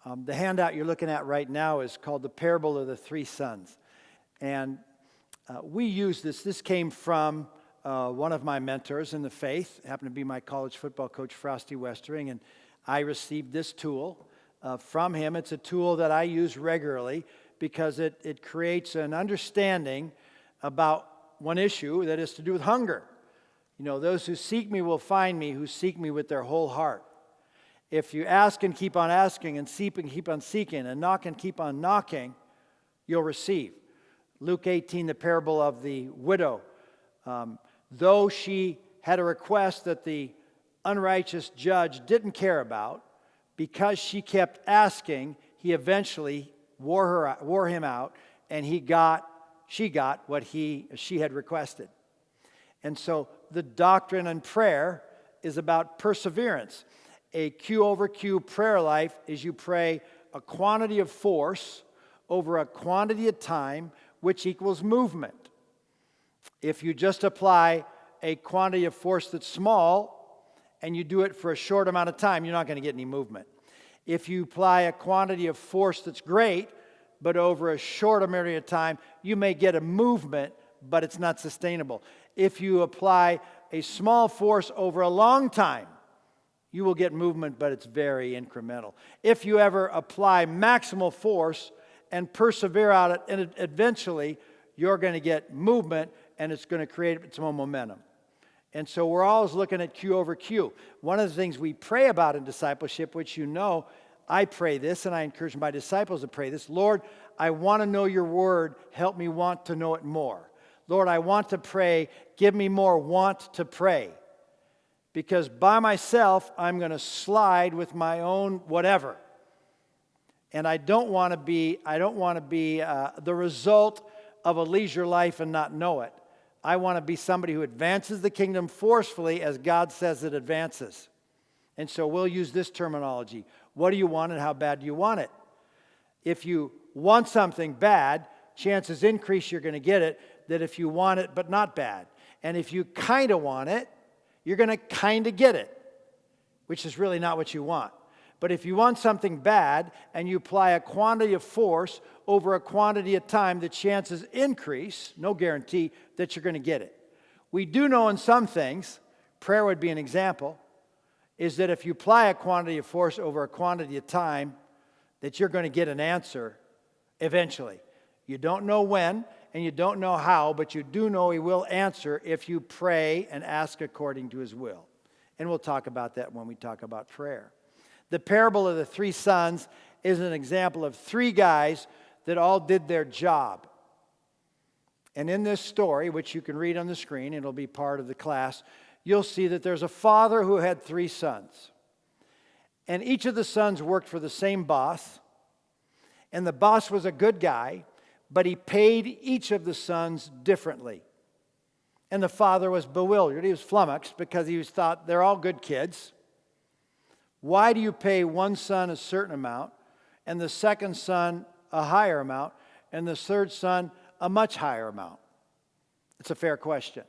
The handout you're looking at right now is called The Parable of the Three Sons. And we use this. This came from one of my mentors in the faith. It happened to be my college football coach, Frosty Westering. And I received this tool from him. It's a tool that I use regularly because it creates an understanding about one issue that is to do with hunger. You know, those who seek me will find me, who seek me with their whole heart. If you ask and keep on asking, and seek and keep on seeking, and knock and keep on knocking, you'll receive. Luke 18, the parable of the widow. Though she had a request that the unrighteous judge didn't care about, because she kept asking, he eventually wore him out, and she got what she had requested. And so the doctrine and prayer is about perseverance. A Q over Q prayer life is you pray a quantity of force over a quantity of time, which equals movement. If you just apply a quantity of force that's small and you do it for a short amount of time, you're not going to get any movement. If you apply a quantity of force that's great, but over a short amount of time, you may get a movement, but it's not sustainable. If you apply a small force over a long time, you will get movement, but it's very incremental. If you ever apply maximal force and persevere at it, and eventually you're going to get movement, and it's going to create its own momentum. And so we're always looking at Q over Q. One of the things we pray about in discipleship, which you know, I pray this, and I encourage my disciples to pray this. Lord, I want to know your word. Help me want to know it more. Lord, I want to pray. Give me more want to pray. Because by myself, I'm going to slide with my own whatever. And I don't want to be the result of a leisure life and not know it. I want to be somebody who advances the kingdom forcefully as God says it advances. And so we'll use this terminology. What do you want and how bad do you want it? If you want something bad, chances increase you're going to get it than if you want it but not bad. And if you kind of want it, you're going to kind of get it, which is really not what you want. But if you want something bad and you apply a quantity of force over a quantity of time, the chances increase, no guarantee, that you're going to get it. We do know in some things, prayer would be an example, is that if you apply a quantity of force over a quantity of time, that you're going to get an answer eventually. You don't know when and you don't know how, but you do know he will answer if you pray and ask according to his will. And we'll talk about that when we talk about prayer. The parable of the three sons is an example of three guys that all did their job. And in this story, which you can read on the screen, it'll be part of the class, you'll see that there's a father who had three sons. And each of the sons worked for the same boss. And the boss was a good guy, but he paid each of the sons differently. And the father was bewildered. He was flummoxed because he thought they're all good kids. Why do you pay one son a certain amount, and the second son a higher amount, and the third son a much higher amount? It's a fair question.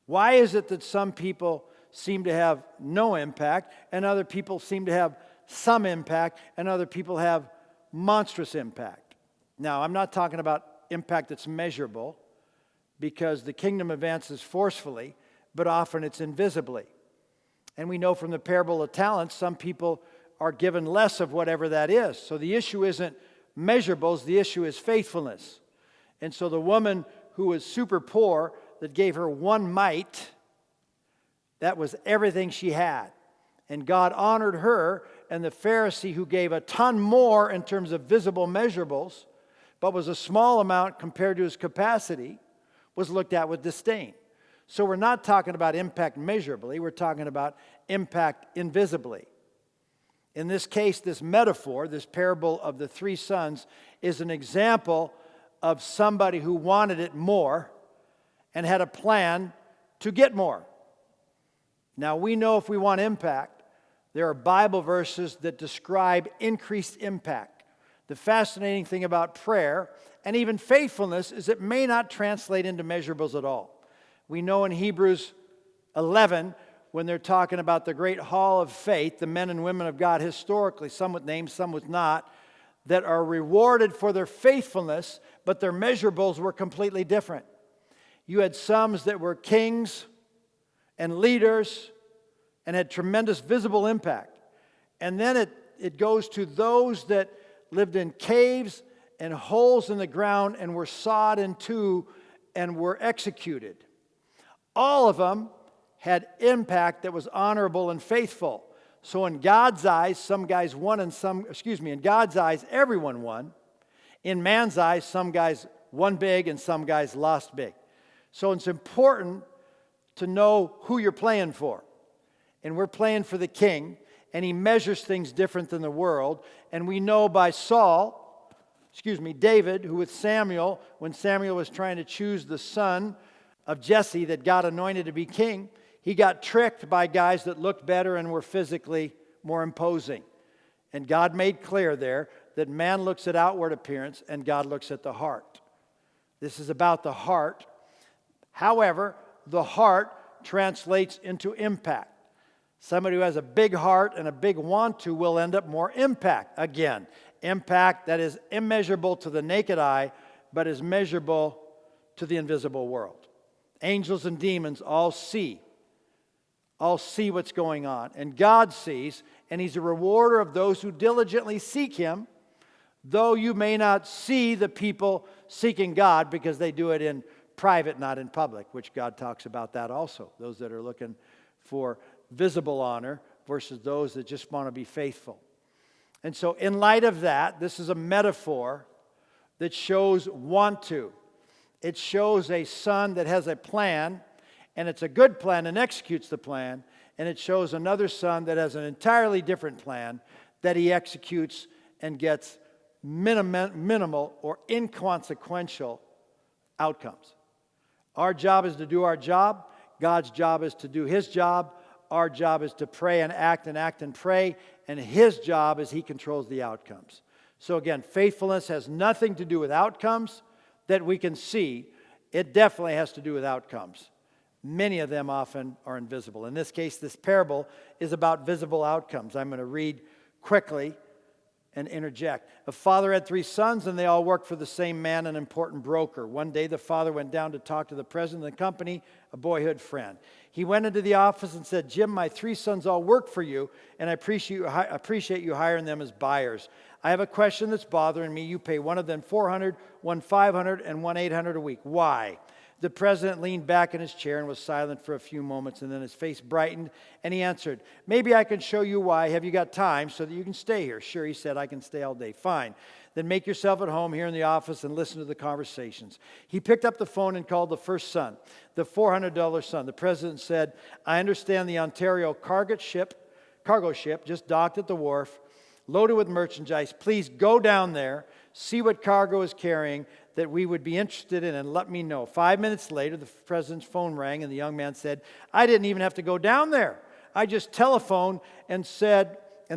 Why is it that some people seem to have no impact, and other people seem to have some impact, and other people have monstrous impact? Now, I'm not talking about impact that's measurable, because the kingdom advances forcefully, but often it's invisibly. And we know from the parable of talents, some people are given less of whatever that is. So the issue isn't measurables, the issue is faithfulness. And so the woman who was super poor, that gave her one mite, that was everything she had. And God honored her, and the Pharisee who gave a ton more in terms of visible measurables, but was a small amount compared to his capacity, was looked at with disdain. So we're not talking about impact measurably, we're talking about impact invisibly. In this case, this metaphor, this parable of the three sons, is an example of somebody who wanted it more and had a plan to get more. Now, we know if we want impact, there are Bible verses that describe increased impact. The fascinating thing about prayer and even faithfulness is it may not translate into measurables at all. We know in Hebrews 11 when they're talking about the great hall of faith, the men and women of God historically, some with names, some with not, that are rewarded for their faithfulness, but their measurables were completely different. You had some that were kings and leaders and had tremendous visible impact. And then it goes to those that lived in caves and holes in the ground and were sawed in two and were executed. All of them had impact that was honorable and faithful. So in God's eyes, some guys won and in God's eyes, everyone won. In man's eyes, some guys won big and some guys lost big. So it's important to know who you're playing for. And we're playing for the king, and he measures things different than the world. And we know by David, who with Samuel, when Samuel was trying to choose the son of Jesse that God anointed to be king, he got tricked by guys that looked better and were physically more imposing. And God made clear there that man looks at outward appearance and God looks at the heart. This is about the heart. However, the heart translates into impact. Somebody who has a big heart and a big want to will end up more impact. Again, impact that is immeasurable to the naked eye, but is measurable to the invisible world. Angels and demons all see what's going on. And God sees, and he's a rewarder of those who diligently seek him, though you may not see the people seeking God because they do it in private, not in public, which God talks about that also. Those that are looking for visible honor versus those that just want to be faithful. And so in light of that, this is a metaphor that shows want to. It shows a son that has a plan, and it's a good plan and executes the plan, and it shows another son that has an entirely different plan that he executes and gets minimal or inconsequential outcomes. Our job is to do our job. God's job is to do his job. Our job is to pray and act and pray, and his job is he controls the outcomes. So again, faithfulness has nothing to do with outcomes that we can see. It definitely has to do with outcomes. Many of them often are invisible. In this case, this parable is about visible outcomes. I'm going to read quickly and interject. A father had 3 sons, and they all worked for the same man, an important broker. One day, the father went down to talk to the president of the company, a boyhood friend. He went into the office and said, "Jim, my 3 sons all work for you, and I appreciate you hiring them as buyers. I have a question that's bothering me. You pay one of them $400, one $500, and one $800 a week. Why?" The president leaned back in his chair and was silent for a few moments, and then his face brightened, and he answered, "Maybe I can show you why. Have you got time so that you can stay here?" "Sure," he said, "I can stay all day." "Fine. Then make yourself at home here in the office and listen to the conversations." He picked up the phone and called the first son, the $400 son. The president said, "I understand the Ontario cargo ship just docked at the wharf, loaded with merchandise. Please go down there, see what cargo is carrying that we would be interested in, and let me know." 5 minutes later, the president's phone rang, and the young man said, "I didn't even have to go down there. I just telephoned and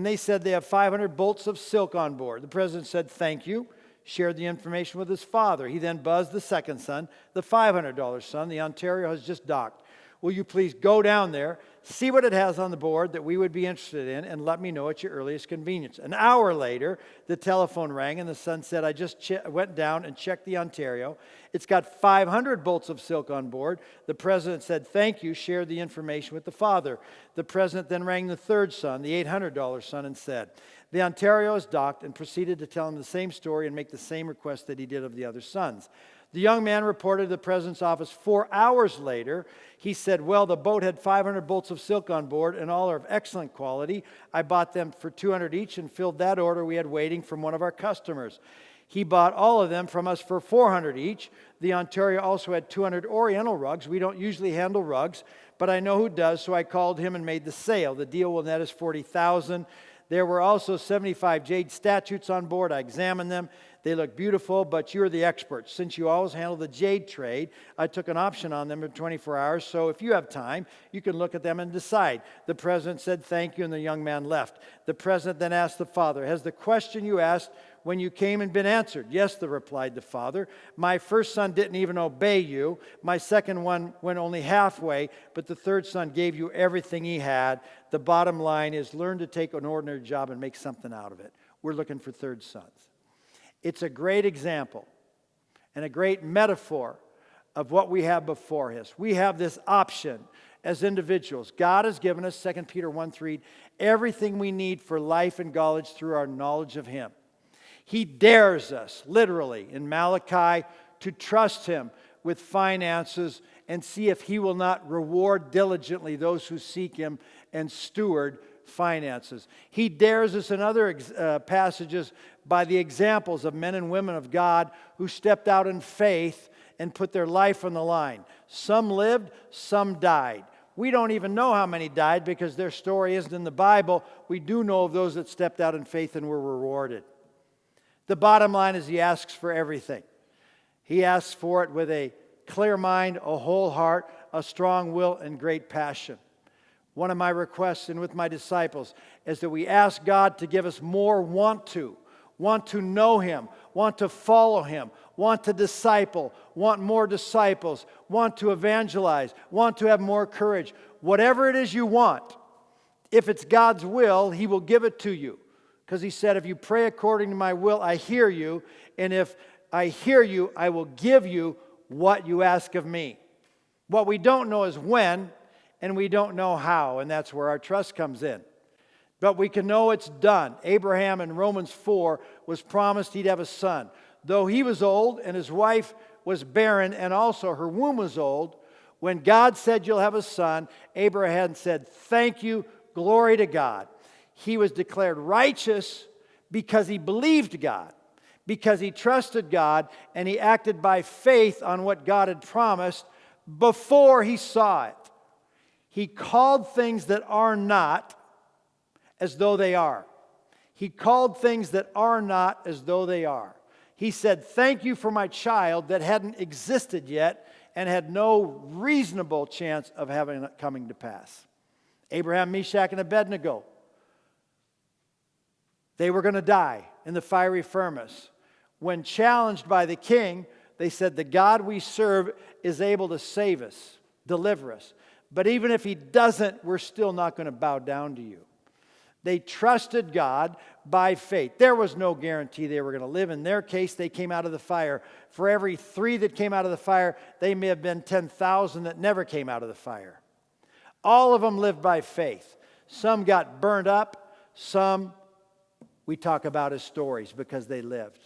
they said they have 500 bolts of silk on board." The president said, "Thank you," shared the information with his father. He then buzzed the second son, the $500 son. "The Ontario has just docked. Will you please go down there, see what it has on the board that we would be interested in, and let me know at your earliest convenience." An hour later, the telephone rang, and the son said, "I just went down and checked the Ontario. It's got 500 bolts of silk on board." The president said, "Thank you," shared the information with the father. The president then rang the third son, the $800 son, and said, "The Ontario is docked," and proceeded to tell him the same story and make the same request that he did of the other sons. The young man reported to the president's office 4 hours later. He said, "Well, the boat had 500 bolts of silk on board, and all are of excellent quality. I bought them for $200 each and filled that order we had waiting from one of our customers. He bought all of them from us for $400 each. The Ontario also had 200 Oriental rugs. We don't usually handle rugs, but I know who does, so I called him and made the sale. The deal will net us $40,000. There were also 75 jade statues on board. I examined them. They look beautiful, but you're the expert. Since you always handle the jade trade, I took an option on them in 24 hours. So if you have time, you can look at them and decide. The president said thank you, and the young man left. The president then asked the father, has the question you asked when you came and been answered? Yes, replied the father. My first son didn't even obey you. My second one went only halfway, but the third son gave you everything he had. The bottom line is learn to take an ordinary job and make something out of it. We're looking for third sons. It's a great example and a great metaphor of what we have before us. We have this option as individuals. God has given us, 2 Peter 1:3, everything we need for life and knowledge through our knowledge of Him. He dares us, literally, in Malachi, to trust Him with finances and see if He will not reward diligently those who seek Him and steward finances. He dares us in other passages by the examples of men and women of God who stepped out in faith and put their life on the line. Some lived, some died. We don't even know how many died because their story isn't in the Bible. We do know of those that stepped out in faith and were rewarded. The bottom line is He asks for everything. He asks for it with a clear mind, a whole heart, a strong will, and great passion. One of my requests and with my disciples is that we ask God to give us more want to know Him, want to follow Him, want to disciple, want more disciples, want to evangelize, want to have more courage. Whatever it is you want, if it's God's will, He will give it to you. Because He said, if you pray according to my will, I hear you. And if I hear you, I will give you what you ask of me. What we don't know is when, and we don't know how. And that's where our trust comes in. But we can know it's done. Abraham in Romans 4 was promised he'd have a son. Though he was old and his wife was barren and also her womb was old, when God said you'll have a son, Abraham said, thank you, glory to God. He was declared righteous because he believed God, because he trusted God, and he acted by faith on what God had promised before he saw it. He called things that are not as though they are. He called things that are not as though they are. He said, thank you for my child that hadn't existed yet and had no reasonable chance of having it coming to pass. Abraham, Meshach, and Abednego, they were going to die in the fiery furnace. When challenged by the king, they said, the God we serve is able to save us, deliver us. But even if He doesn't, we're still not going to bow down to you. They trusted God by faith. There was no guarantee they were going to live. In their case, they came out of the fire. For every 3 that came out of the fire, they may have been 10,000 that never came out of the fire. All of them lived by faith. Some got burned up. Some we talk about as stories because they lived.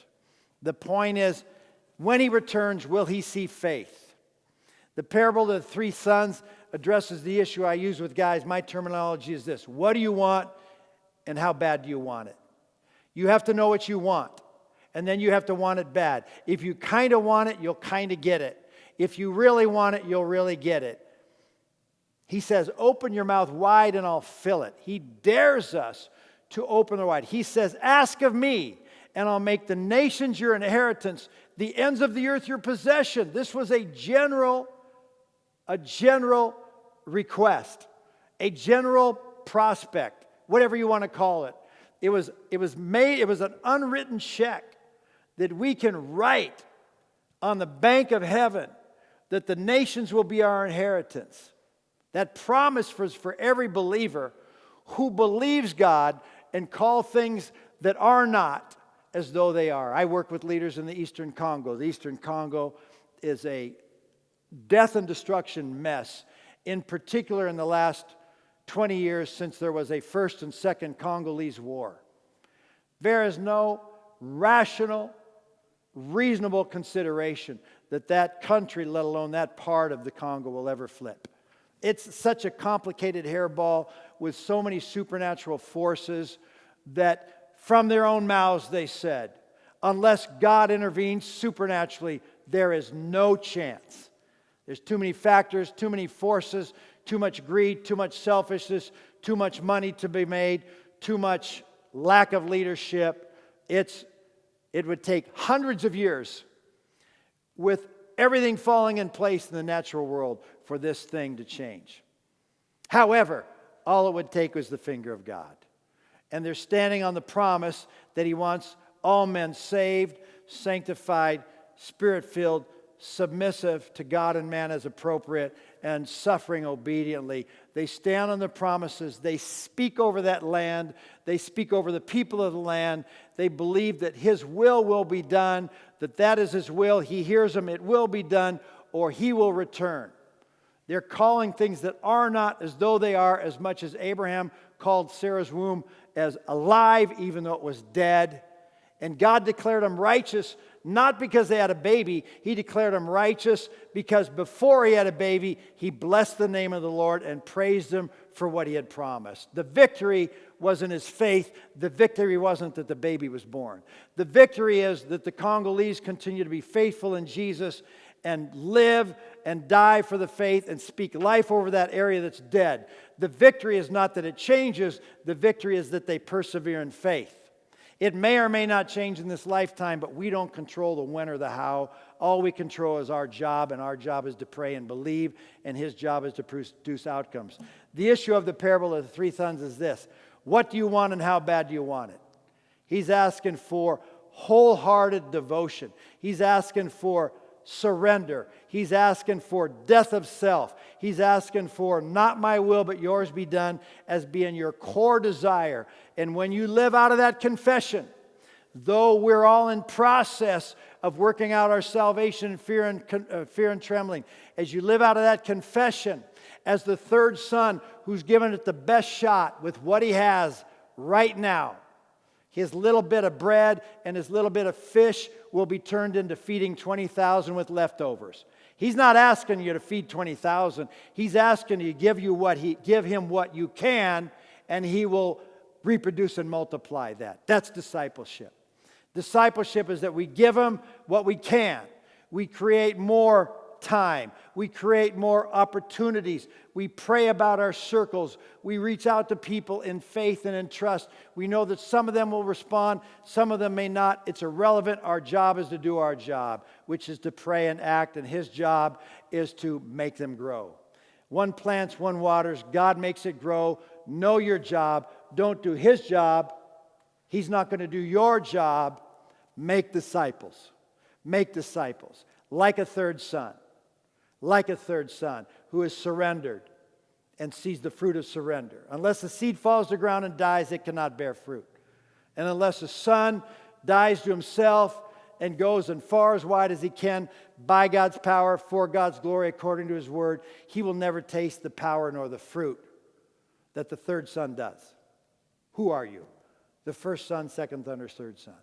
The point is, when He returns, will He see faith? The parable of the 3 sons addresses the issue I use with guys. My terminology is this: what do you want and how bad do you want it? You have to know what you want, and then you have to want it bad. If you kind of want it, you'll kind of get it. If you really want it, you'll really get it. He says, open your mouth wide and I'll fill it. He dares us to open it wide. He says, ask of me and I'll make the nations your inheritance, the ends of the earth your possession. This was a general request, a general prospect, whatever you want to call it. It was an unwritten check that we can write on the bank of heaven that the nations will be our inheritance. That promise was for every believer who believes God and call things that are not as though they are. I work with leaders in the Eastern Congo. The Eastern Congo is a death and destruction mess, in particular in the last 20 years since there was a first and second Congolese war. There is no rational, reasonable consideration that that country, let alone that part of the Congo, will ever flip. It's such a complicated hairball with so many supernatural forces that from their own mouths they said, unless God intervenes supernaturally, there is no chance. There's too many factors, too many forces, too much greed, too much selfishness, too much money to be made, too much lack of leadership. It's It would take hundreds of years with everything falling in place in the natural world for this thing to change. However, all it would take was the finger of God. And they're standing on the promise that He wants all men saved, sanctified, Spirit-filled, submissive to God and man as appropriate, and suffering obediently. They stand on the promises. They speak over that land. They speak over the people of the land. They believe that His will be done, that is His will. He hears them. It will be done, or He will return. They're calling things that are not as though they are, as much as Abraham called Sarah's womb as alive, even though it was dead. And God declared them righteous, not because they had a baby. He declared them righteous because before he had a baby, he blessed the name of the Lord and praised Him for what He had promised. The victory wasn't his faith. The victory wasn't that the baby was born. The victory is that the Congolese continue to be faithful in Jesus and live and die for the faith and speak life over that area that's dead. The victory is not that it changes. The victory is that they persevere in faith. It may or may not change in this lifetime, but we don't control the when or the how. All we control is our job, and our job is to pray and believe, and His job is to produce outcomes. The issue of the parable of the three sons is this: what do you want and how bad do you want it? He's asking for wholehearted devotion. He's asking for surrender. He's asking for death of self. He's asking for not my will but yours be done as being your core desire. And when you live out of that confession, though we're all in process of working out our salvation in fear and trembling, as you live out of that confession as the third son who's given it the best shot with what he has right now, his little bit of bread and his little bit of fish will be turned into feeding 20,000 with leftovers. He's not asking you to feed 20,000. He's asking you to give him what you can, and he will reproduce and multiply that. That's discipleship. Discipleship is that we give him what we can. We create more time. We create more opportunities. We pray about our circles. We reach out to people in faith and in trust. We know that some of them will respond, some of them may not. It's irrelevant. Our job is to do our job, which is to pray and act, and His job is to make them grow. One plants, one waters. God makes it grow. Know your job. Don't do His job. He's not going to do your job. Make disciples. Make disciples. Like a third son. Like a third son who is surrendered and sees the fruit of surrender. Unless the seed falls to the ground and dies, it cannot bear fruit. And unless the son dies to himself and goes as far as wide as he can by God's power, for God's glory, according to His word, he will never taste the power nor the fruit that the third son does. Who are you? The first son, second son, or third son?